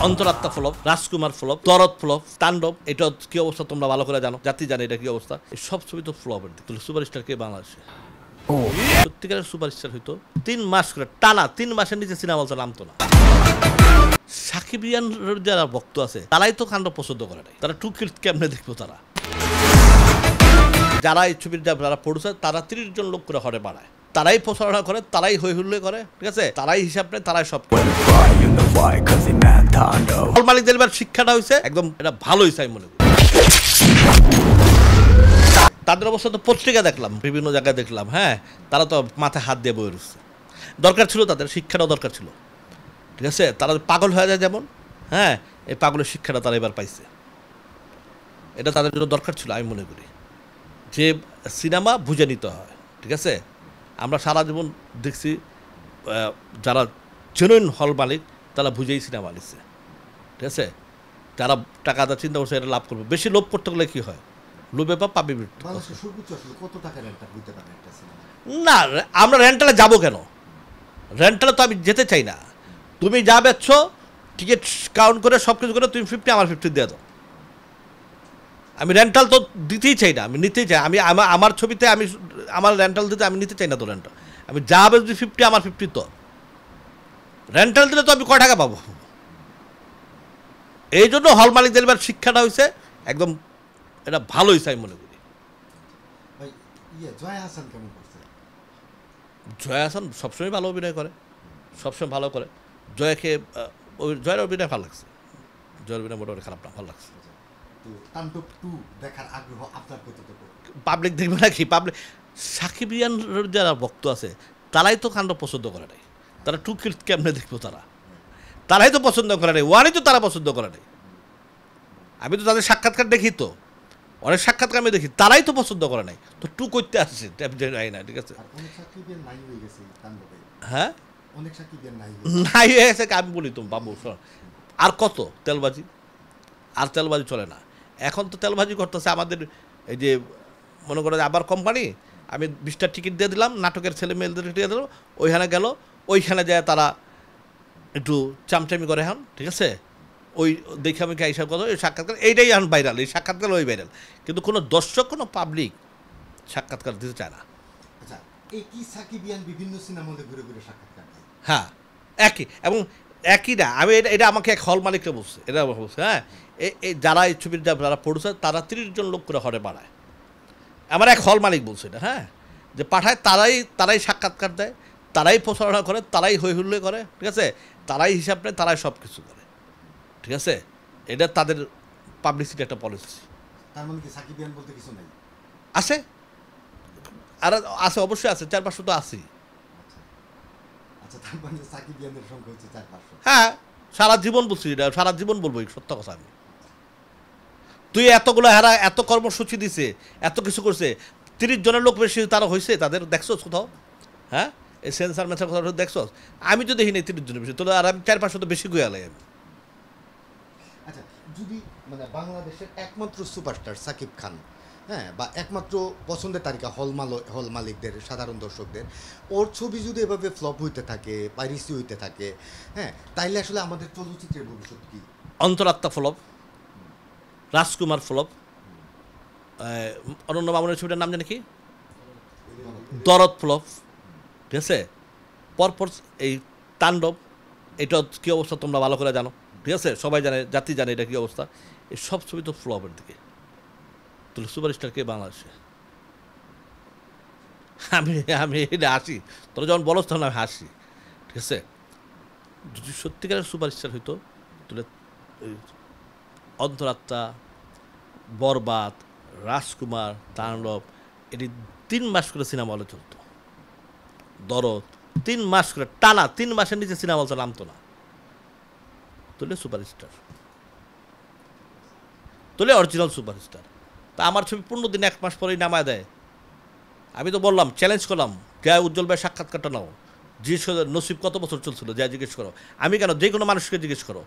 অন্তরাত্মা flop, রাজকুমার flop, দরদ flop, তাণ্ডব, এটা কি অবস্থা তোমরা ভালো করে জানো, জাতি জানে এটা কি অবস্থা। এই সব ছবি তো ফ্লপের দিক। সুপারস্টার কে বাংলাদেশে সত্যিকারের সুপারস্টার হইতো 3 মাস করে টানা, 3 মাসের নিচে সিনেমা হলতে নামতো না। সাকিবিয়ানের যারা ভক্ত আছে তারাই তো কাণ্ড পছন্দ করে নাই, তারা টুকির কেমনে দেখবো তারা। যারা এই ছবির যারা প্রডিউসার তারা 30 জন লোক করে হরে বাড়ায়, তারাই প্রচারণা করে, তারাই হই হুল্লোড় করে, ঠিক আছে, তারাই হিসাব নেয়, তারাই সব করে। হল মালিকদের এবার শিক্ষাটা হয়েছে একদম এটা ভালো হয়েছে আমি মনে করি। তাদের অবস্থা তো পত্রিকা দেখলাম, বিভিন্ন জায়গায় দেখলাম, হ্যাঁ, তারা তো মাথায় হাত দিয়ে বয়ে রয়েছে। দরকার ছিল তাদের শিক্ষাটাও দরকার ছিল, ঠিক আছে। তারা পাগল হয়ে যায় যেমন, হ্যাঁ, এই পাগলের শিক্ষাটা তারা এবার পাইছে, এটা তাদের জন্য দরকার ছিল আমি মনে করি। যে সিনেমা বুঝে নিতে হয়, ঠিক আছে। আমরা সারা জীবন দেখছি যারা জেনুইন হল মালিক তারা বুঝেই সিনেমা নিচ্ছে, ঠিক আছে। যারা টাকা দা চিন্তা করছে এটা লাভ করবে, বেশি লোভ করতে গেলে কী হয়, লোভে বা পাবি না। আমরা রেন্টালে যাবো কেন? রেন্টালে তো আমি যেতে চাই না। তুমি যা বেচছো টিকিট কাউন্ট করে সব কিছু করে তুমি 50 আমার 50 দিয়ে দাও। আমি রেন্টাল তো দিতেই চাই না, আমি নিতেই চাই। আমি আমার ছবিতে আমি আমার রেন্টাল দিতে আমি নিতে চাই না তো রেন্টাল। আমি যা বেচছি 50 আমার 50 তো। রেন্টাল দিলে তো আমি কয় টাকা পাবো? এই জন্য হল মালিকদের এবার শিক্ষাটা হয়েছে একদম এটা ভালো হয়েছে আমি মনে করি। জয়া হাসান সবসময় ভালো অভিনয় করে, সবসময় ভালো করে। জয়াকে জয়ের অভিনয় ভালো লাগছে, জয়ের অভিনয় মোটামুটি খারাপ না, ভালো লাগছে। পাবলিক দেখবে নাকি? পাবলিক সাকিবিয়ানের যারা ভক্ত আছে তারাই তো কাণ্ড পছন্দ করে নাই, তারা টুকির কেমনে দেখবো তারা, তারাই তো পছন্দ করে নাই, ওয়ানই তো তারা পছন্দ করে নাই। আমি তো তাদের সাক্ষাৎকার দেখি, তো অনেক সাক্ষাৎকার আমি দেখি, তারাই তো পছন্দ করে নাই, তো টু করতে আসছে না, ঠিক আছে। হ্যাঁ, নাই হয়ে গেছে। আমি বলি তো বাবু, আর কত তেলবাজি, আর তেলবাজি চলে না। এখন তো তেলবাজি করতেছে আমাদের এই যে মনে করো আবার কোম্পানি, আমি 20টা টিকিট দিয়ে দিলাম, নাটকের ছেলে মেয়েদের দিয়ে দিলাম, ওইখানে গেল, ওইখানে যায় তারা একটু চামচামি করে এখন, ঠিক আছে। ওই দেখে আমি এইসব কথা, ওই সাক্ষাৎকার এইটাই এখন ভাইরাল, এই সাক্ষাৎকার ওই ভাইরাল, কিন্তু কোনো দর্শক কোনো পাবলিক সাক্ষাৎকার দিতে চায় না। হ্যাঁ, একই এবং একই না। আমি এটা আমাকে এক হল মালিককে বলছে, এটা বলছে, হ্যাঁ, এই যারা এই ছবির যারা প্রডিউসার তারা 30 জন লোক করে হরে বাড়ায়। আমার এক হল মালিক বলছে এটা, হ্যাঁ, যে পাঠায়, তারাই সাক্ষাৎকার দেয়, তারাই প্রচারণা করে, তারাই হই হুল্লোড় করে, ঠিক আছে, তারাই হিসাব নেয়, তারাই সব কিছু করে, ঠিক আছে। এটা তাদের পাবলিসিটি একটা পলিসি। তার মানে কি সাকিবিয়ান বলতে কিছু নাই? আছে, আর আছে, অবশ্যই আছে, 4-500 তো আছেই। আচ্ছা, তার মানে সাকিবিয়ানদের সংখ্যা হচ্ছে 4-500? হ্যাঁ, সারা জীবন বলছি এটা, সারা জীবন বলবো এই সত্য কথা। আমি তুই এতগুলো হারা এত কর্মসূচি দিছে, এত কিছু করছে, 30 জনের লোক বেশি তারা হয়েছে, তাদের দেখছো কোথাও? হ্যাঁ, এই সেন্সার মেসার কথা দেখছো? আমি তো দেখিনি 30 জনের বেশি, তোর আর আমি 4-500 তো বেশি গেলে। আচ্ছা, যদি মানে বাংলাদেশের একমাত্র সুপারস্টার সাকিব খান, হ্যাঁ, বা একমাত্র পছন্দের তালিকা হল মালিকদের, সাধারণ দর্শকদের, ওর ছবি যদি এভাবে ফ্লপ হইতে থাকে, পাইরেসি হইতে থাকে, হ্যাঁ, তাইলে আসলে আমাদের চলচ্চিত্রের ভবিষ্যৎ কি? অন্তরাত্মা ফ্লপ, রাজকুমার ফ্লপ, অনন্য মামুনের ছবিটার নাম জানি কি, দরদ ফ্লপ, ঠিক আছে। পরপর এই তাণ্ডব, এটা কী অবস্থা তোমরা ভালো করে জানো, ঠিক আছে, সবাই জানে, জাতি জানে এটা কী অবস্থা। এই সব ছবি তো ফ্লপের দিকে। তাহলে সুপারস্টার কে বাংলাদেশে? আমি এটা হাসি, তোরা যখন বলস তখন আমি হাসি, ঠিক আছে। যদি সত্যিকারের সুপারস্টার হইতো তাহলে অন্তরাত্মা, বরবাদ, রাজকুমার, তাণ্ডব, এটি 3 মাস করে সিনেমা হলে চলতো। দরদ 3 মাস করে টানা, 3 মাসের নিচে সিনেমা হলতে নামতো না। তুলে সুপারস্টার, তুলে অরিজিনাল সুপারস্টার। তা আমার ছবি 15 দিন 1 মাস পরেই নামায় দেয়। আমি তো বললাম, চ্যালেঞ্জ করলাম, যা উজ্জ্বল ভাই সাক্ষাৎকারটা নাও, জিজ্ঞেস করো নসিব কত বছর চলছিল, যা জিজ্ঞেস করো। আমি কেন, যে কোনো মানুষকে জিজ্ঞেস করো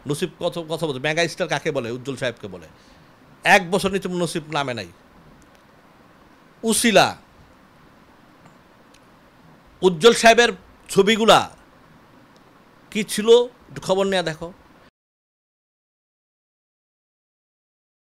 নসিব কত বছর, মেগা স্টার কাকে বলে, উজ্জ্বল সাহেবকে বলে। 1 বছর নিচে নসিব নামে নাই। উসিলা উজ্জ্বল সাহেবের ছবিগুলা কি ছিল একটু খবর নেওয়া দেখো।